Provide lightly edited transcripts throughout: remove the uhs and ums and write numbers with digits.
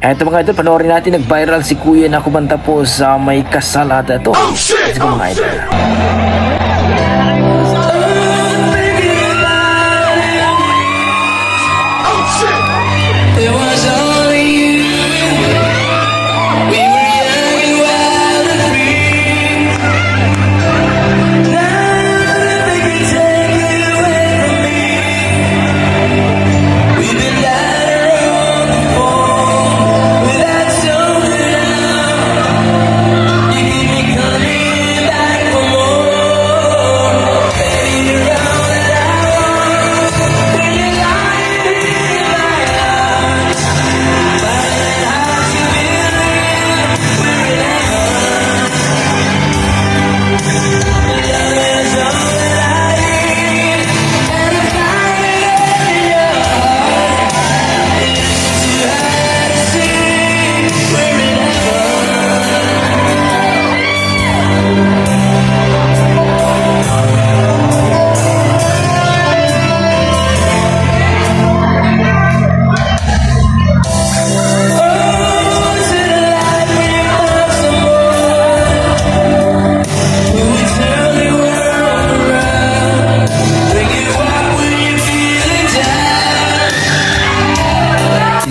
Eto mga idol, panoorin natin, nag-viral si Kuya na kumanta po sa may kasal ata ito. Let's go mga idol.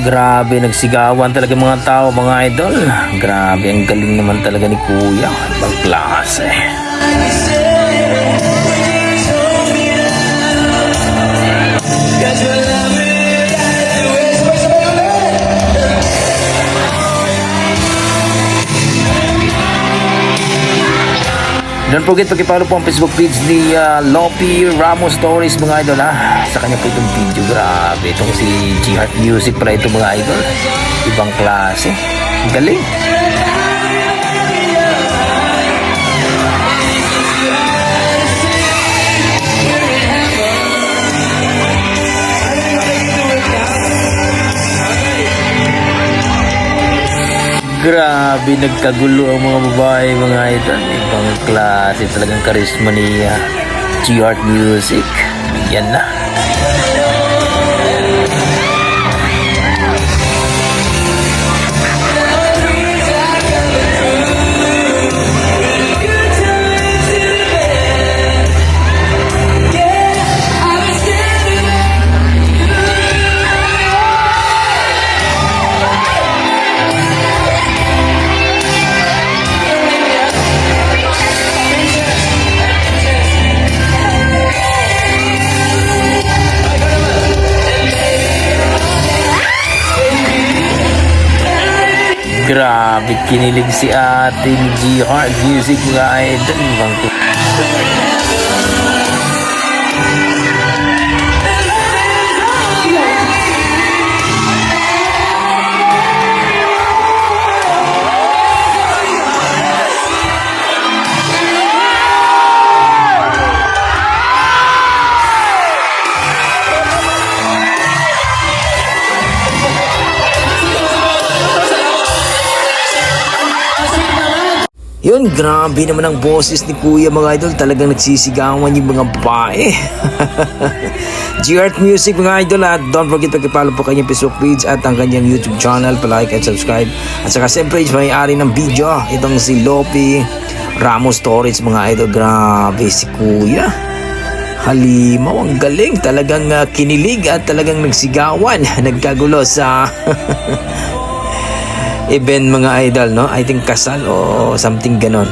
Grabe, nagsigawan talaga mga tao mga idol. Grabe, ang galing naman talaga ni Kuya. Ibang klase. Don't forget pag-follow po ang Facebook page ni Lopi Ramos Stories mga idol ha. Sa kanya po itong video, grabe. Itong si G-Heart Music pala ito mga idol. Ibang klase. Galing. Grabe, nagkagulo ang mga babae mga idol. Ibang klase talagang karisma ni G-Heart Music. Yan na. Grabe, kinilig si ating G-Heart Music mga idol. Yun, grabe naman ang boses ni Kuya mga idol. Talagang nagsisigawan yung mga babae. G-Heart Music mga idol. At don't forget pag-follow po kanyang Facebook page at ang kanyang YouTube channel. Palike at subscribe. At saka siyempre may-ari ng video, itong si Lopi Ramos Stories mga idol. Grabe si Kuya. Halimaw, ang galing. Talagang kinilig at talagang nagsigawan. Nagkagulo sa event mga idol, no? I think kasal o something ganon.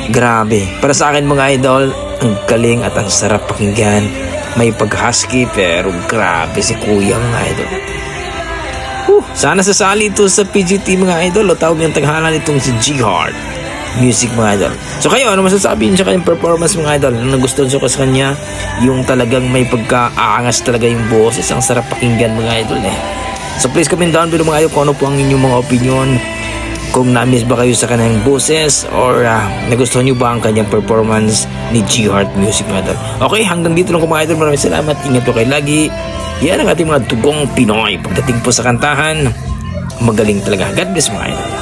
Grabe. Para sa akin mga idol, ang galing at ang sarap pakinggan. May pag-husky pero grabe si Kuya mga idol. Sana sasali ito sa PGT mga idol o tawag yung taghalan itong si G-Heart Music mga idol. So kayo, ano masasabi niyo sa kanyang performance mga idol? Ano nagustuhan ko sa kanya? Yung talagang may pagka-aangas talaga yung boses. Ang sarap pakinggan mga idol eh. So please comment down below mga idol kung ano po ang inyong mga opinion. Kung na-miss ba kayo sa kanyang boses or nagustuhan nyo ba ang kanyang performance ni G-Heart Music mga idol. Okay, hanggang dito lang po mga idol. Maraming salamat. Ingat po kayo lagi. Yan ang ating mga tugong Pinoy. Pagdating po sa kantahan, magaling talaga. God bless mga idol.